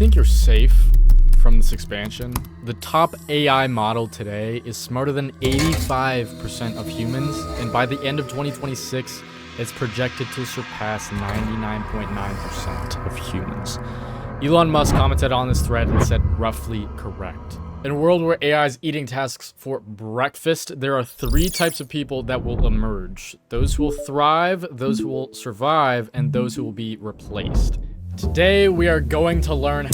think you're safe from this expansion? The top AI model today is smarter than 85% of humans, and by the end of 2026, it's projected to surpass 99.9% of humans. Elon Musk commented on this thread and said roughly correct. In a world where AI is eating tasks for breakfast, there are three types of people that will emerge: those who will thrive, those who will survive, and those who will be replaced. Today, we are going to learn.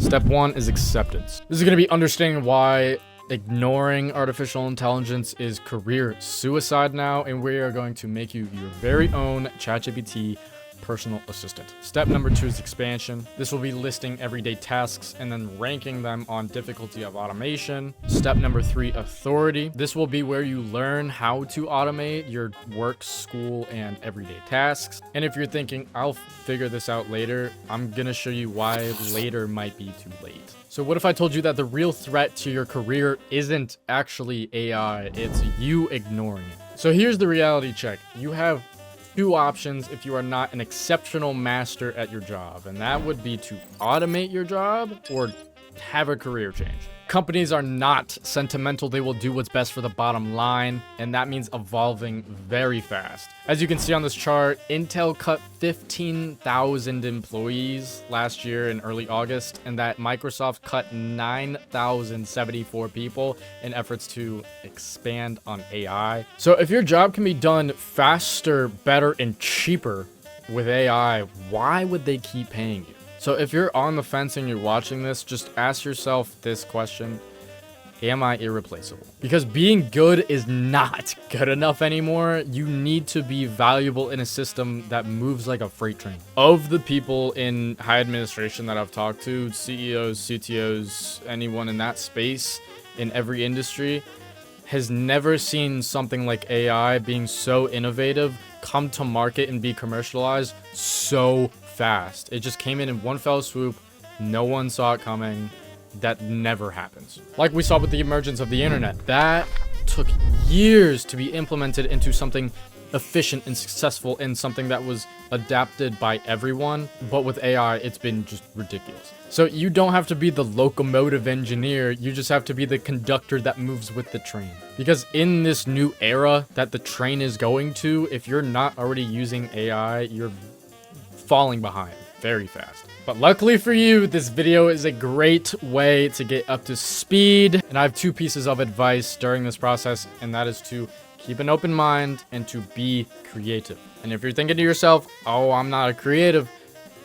Step one is acceptance. This is going to be understanding why ignoring artificial intelligence is career suicide now, and we are going to make you your very own ChatGPT personal assistant. Step number two is expansion. This will be listing everyday tasks and then ranking them on difficulty of automation. Step number three, authority. This will be where you learn how to automate your work, school, and everyday tasks. And if you're thinking, I'll figure this out later, I'm gonna show you why later might be too late. So what if I told you that the real threat to your career isn't actually AI, it's you ignoring it? So here's the reality check. You have two options if you are not an exceptional master at your job, and that would be to automate your job or have a career change. Companies are not sentimental. They will do what's best for the bottom line, and that means evolving very fast. As you can see on this chart, Intel cut 15,000 employees last year in early August, and that Microsoft cut 9,074 people in efforts to expand on AI. So if your job can be done faster, better, and cheaper with AI, why would they keep paying you? So if you're on the fence and you're watching this, just ask yourself this question: am I irreplaceable? Because being good is not good enough anymore. You need to be valuable in a system that moves like a freight train. Of the people in high administration that I've talked to, CEOs, CTOs, anyone in that space in every industry, has never seen something like AI being so innovative, come to market and be commercialized so fast. It just came in one fell swoop. No one saw it coming. That never happens. Like we saw with the emergence of the internet, that took years to be implemented into something efficient and successful, and something that was adapted by everyone. But with AI, it's been just ridiculous. So you don't have to be the locomotive engineer, you just have to be the conductor that moves with the train. Because in this new era that the train is going to, if you're not already using AI, you're falling behind very fast. But luckily for you, this video is a great way to get up to speed. And I have two pieces of advice during this process, and that is to keep an open mind and to be creative. And if you're thinking to yourself, oh, I'm not a creative,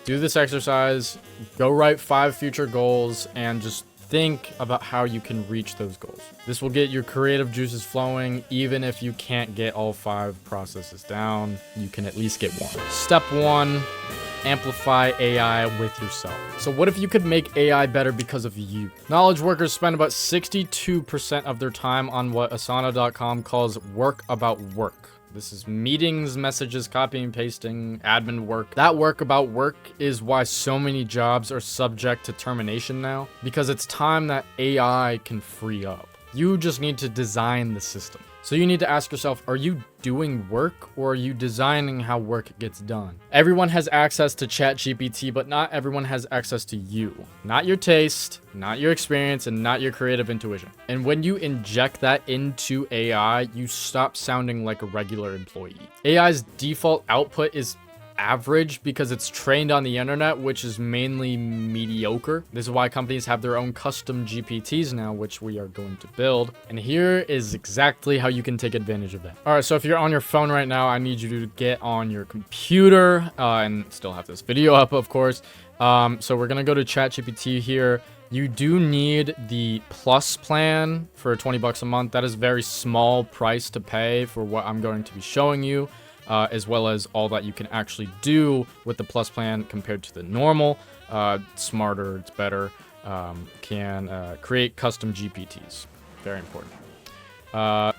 do this exercise, go write 5 future goals, and just think about how you can reach those goals. This will get your creative juices flowing. Even if you can't get all 5 processes down, you can at least get one. Step 1, amplify AI with yourself. So what if you could make AI better because of you? Knowledge workers spend about 62% of their time on what Asana.com calls work about work. This is meetings, messages, copying and pasting, admin work. That work about work is why so many jobs are subject to termination now, because it's time that AI can free up. You just need to design the system. So you need to ask yourself, are you doing work, or are you designing how work gets done? Everyone has access to ChatGPT, but not everyone has access to you. Not your taste, not your experience, and not your creative intuition. And when you inject that into AI, you stop sounding like a regular employee. AI's default output is average because it's trained on the internet, which is mainly mediocre. This is why companies have their own custom GPTs now, which we are going to build. And here is exactly how you can take advantage of that. All right, so if you're on your phone right now, I need you to get on your computer and still have this video up, of course. So we're gonna go to ChatGPT here. You do need the Plus plan for 20 bucks a month. That is a very small price to pay for what I'm going to be showing you. As well as all that you can actually do with the Plus plan compared to the normal. Smarter, it's better. Can create custom GPTs. Very important.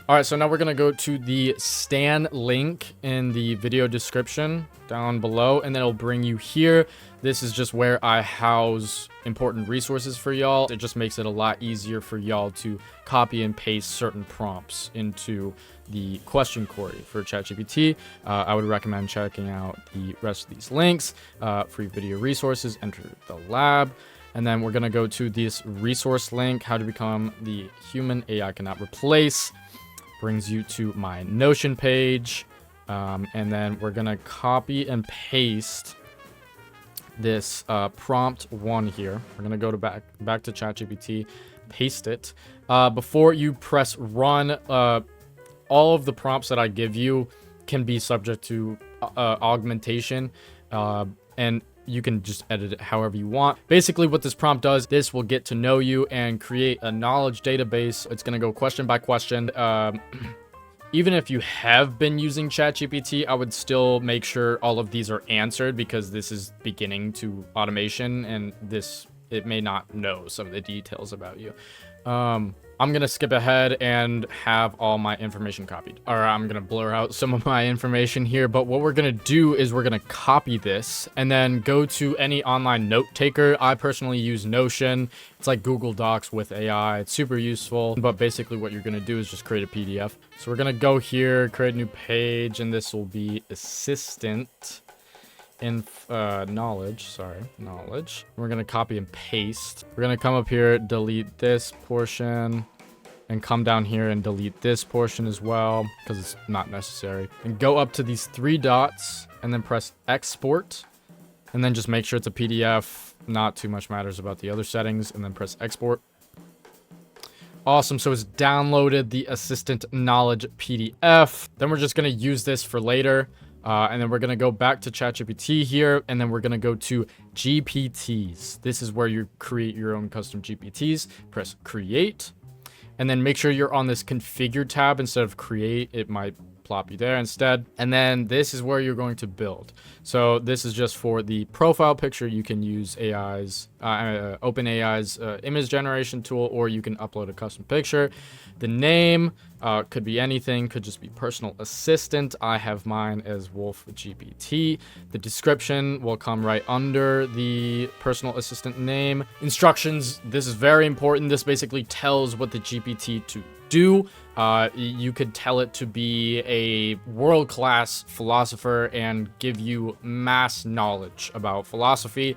All right, so now we're going to go to the Stan link in the video description down below, and then it'll bring you here. This is just where I house important resources for y'all. It just makes it a lot easier for y'all to copy and paste certain prompts into the question query for ChatGPT. I would recommend checking out the rest of these links. Free video resources, enter the lab. And then we're going to go to this resource link, how to become the human AI cannot replace. Brings you to my Notion page. And then we're going to copy and paste this prompt 1 here. We're going to go to back to ChatGPT, paste it. Before you press run, all of the prompts that I give you can be subject to augmentation. And you can just edit it however you want. Basically, what this prompt does, this will get to know you and create a knowledge database. It's going to go question by question. Even if you have been using ChatGPT, I would still make sure all of these are answered, because this is beginning to automation, and it may not know some of the details about you. I'm going to skip ahead and have all my information copied. Or I'm going to blur out some of my information here. But what we're going to do is we're going to copy this and then go to any online note taker. I personally use Notion. It's like Google Docs with AI. It's super useful. But basically what you're going to do is just create a PDF. So we're going to go here, create a new page, and this will be assistant in knowledge. We're gonna copy and paste. We're gonna come up here, delete this portion, and come down here and delete this portion as well, because it's not necessary. And go up to these 3 dots and then press export, and then just make sure it's a PDF. Not too much matters about the other settings, and then press export. Awesome, so it's downloaded the assistant knowledge PDF. Then we're just gonna use this for later. And then we're going to go back to ChatGPT here, and then we're going to go to GPTs. This is where you create your own custom GPTs. Press create, and then make sure you're on this configure tab instead of create. It might plop you there instead. And then this is where you're going to build. So this is just for the profile picture. You can use OpenAI's image generation tool, or you can upload a custom picture. The name could be anything, could just be personal assistant. I have mine as Wolf GPT. The description will come right under the personal assistant name. Instructions, this is very important. This basically tells what the GPT to do. You could tell it to be a world-class philosopher and give you mass knowledge about philosophy.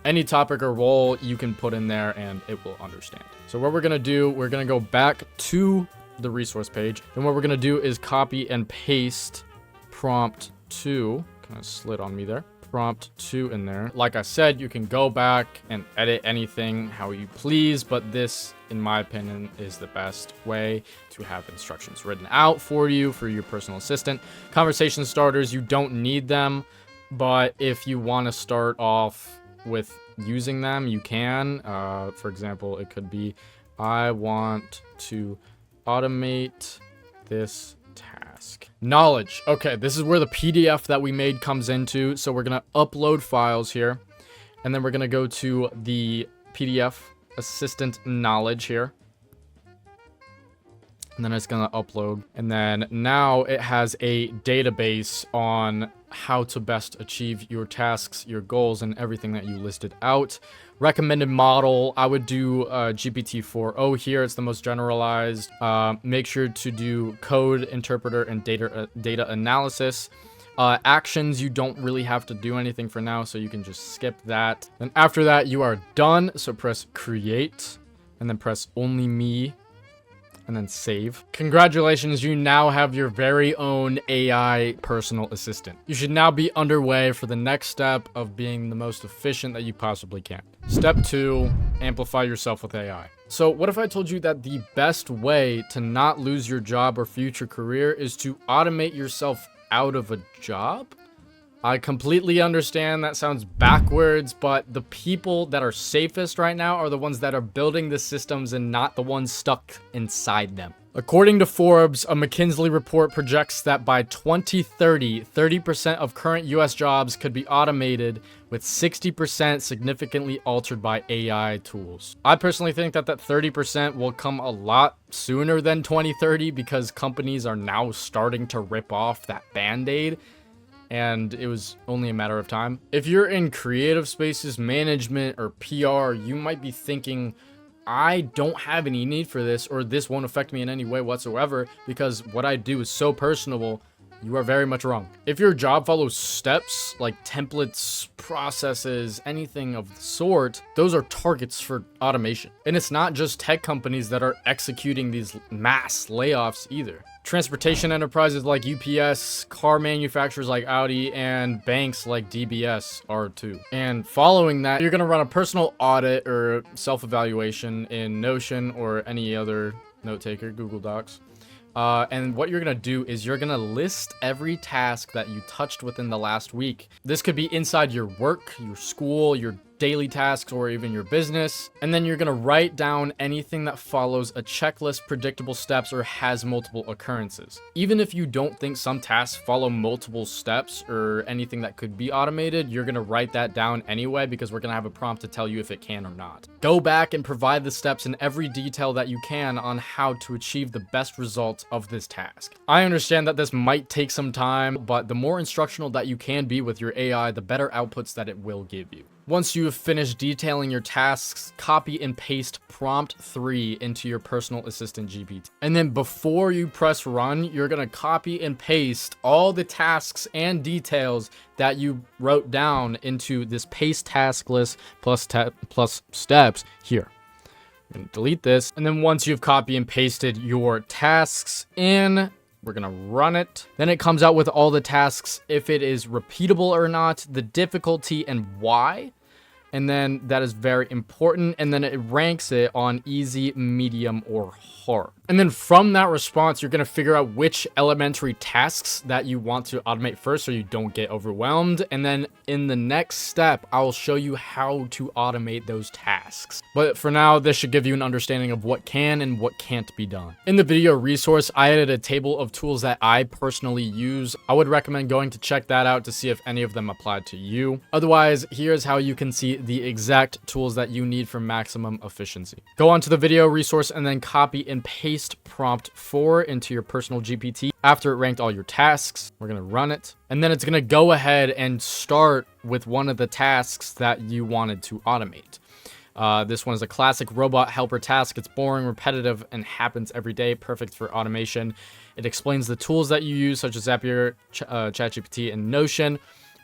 Any topic or role you can put in there and it will understand. So what we're going to do, we're going to go back to the resource page. And what we're going to do is copy and paste prompt 2. Kind of slid on me there. Prompt 2 in there. Like I said, you can go back and edit anything how you please, but this, in my opinion, is the best way to have instructions written out for you, for your personal assistant. Conversation starters, you don't need them, but if you want to start off with using them, you can. For example, it could be, I want to automate this task. Knowledge. Okay, this is where the PDF that we made comes into. So we're going to upload files here, and then we're going to go to the PDF assistant knowledge here. And then it's going to upload. And then now it has a database on how to best achieve your tasks, your goals, and everything that you listed out. Recommended model, I would do GPT-4o here. It's the most generalized. Make sure to do code interpreter and data analysis. Actions, you don't really have to do anything for now, so you can just skip that. Then after that, you are done. So press create, and then press only me, and then save. Congratulations, you now have your very own AI personal assistant. You should now be underway for the next step of being the most efficient that you possibly can. Step 2, amplify yourself with AI. So what if I told you that the best way to not lose your job or future career is to automate yourself out of a job? I completely understand that sounds backwards, but the people that are safest right now are the ones that are building the systems and not the ones stuck inside them. According to Forbes, a McKinsey report projects that by 2030, 30% of current US jobs could be automated, with 60% significantly altered by AI tools. I personally think that 30% will come a lot sooner than 2030 because companies are now starting to rip off that band-aid, and it was only a matter of time. If you're in creative spaces, management, or PR, you might be thinking, I don't have any need for this, or this won't affect me in any way whatsoever because what I do is so personable. You are very much wrong. If your job follows steps like templates, processes, anything of the sort, those are targets for automation. And it's not just tech companies that are executing these mass layoffs either. Transportation enterprises like UPS, car manufacturers like Audi, and banks like DBS are too. And following that, you're gonna run a personal audit or self-evaluation in Notion or any other note taker, Google Docs. And what you're gonna do is you're gonna list every task that you touched within the last week. This could be inside your work, your school, your daily tasks, or even your business. And then you're gonna write down anything that follows a checklist, predictable steps, or has multiple occurrences. Even if you don't think some tasks follow multiple steps or anything that could be automated, you're gonna write that down anyway because we're gonna have a prompt to tell you if it can or not. Go back and provide the steps in every detail that you can on how to achieve the best results of this task. I understand that this might take some time, but the more instructional that you can be with your AI, the better outputs that it will give you. Once you have finished detailing your tasks, copy and paste prompt 3 into your personal assistant GPT. And then before you press run, you're gonna copy and paste all the tasks and details that you wrote down into this paste task list plus steps here. I'm gonna delete this. And then once you've copy and pasted your tasks in, we're gonna run it. Then it comes out with all the tasks, if it is repeatable or not, the difficulty and why. And then that is very important. And then it ranks it on easy, medium, or hard. And then from that response, you're going to figure out which elementary tasks that you want to automate first so you don't get overwhelmed. And then in the next step, I'll show you how to automate those tasks. But for now, this should give you an understanding of what can and what can't be done. In the video resource, I added a table of tools that I personally use. I would recommend going to check that out to see if any of them apply to you. Otherwise, here's how you can see the exact tools that you need for maximum efficiency. Go onto the video resource and then copy and paste prompt 4 into your personal GPT. After it ranked all your tasks, we're going to run it. And then it's going to go ahead and start with one of the tasks that you wanted to automate. This one is a classic robot helper task. It's boring, repetitive, and happens every day. Perfect for automation. It explains the tools that you use, such as Zapier, ChatGPT, and Notion.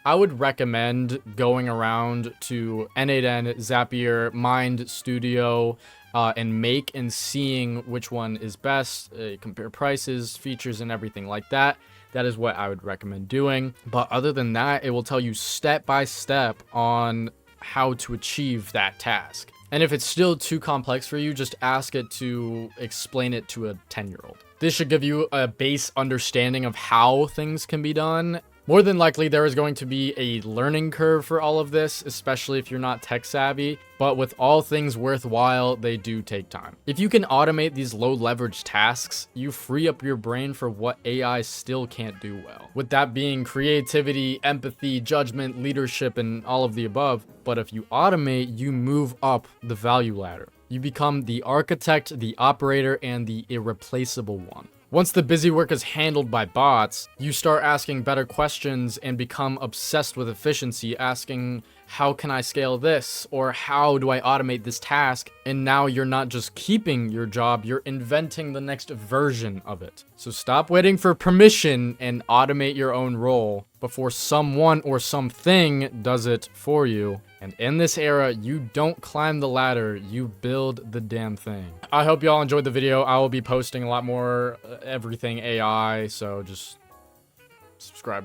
I would recommend going around to N8N, Zapier, Mind Studio, and Make, and seeing which one is best, compare prices, features, and everything like that. That is what I would recommend doing. But other than that, it will tell you step by step on how to achieve that task. And if it's still too complex for you, just ask it to explain it to a 10-year-old. This should give you a base understanding of how things can be done. More than likely, there is going to be a learning curve for all of this, especially if you're not tech savvy, but with all things worthwhile, they do take time. If you can automate these low leverage tasks, you free up your brain for what AI still can't do well. With that being creativity, empathy, judgment, leadership, and all of the above. But if you automate, you move up the value ladder. You become the architect, the operator, and the irreplaceable one. Once the busy work is handled by bots, you start asking better questions and become obsessed with efficiency, asking, how can I scale this? Or how do I automate this task? And now you're not just keeping your job, you're inventing the next version of it. So stop waiting for permission and automate your own role before someone or something does it for you. And in this era, you don't climb the ladder, you build the damn thing. I hope y'all enjoyed the video. I will be posting a lot more everything AI, so just subscribe.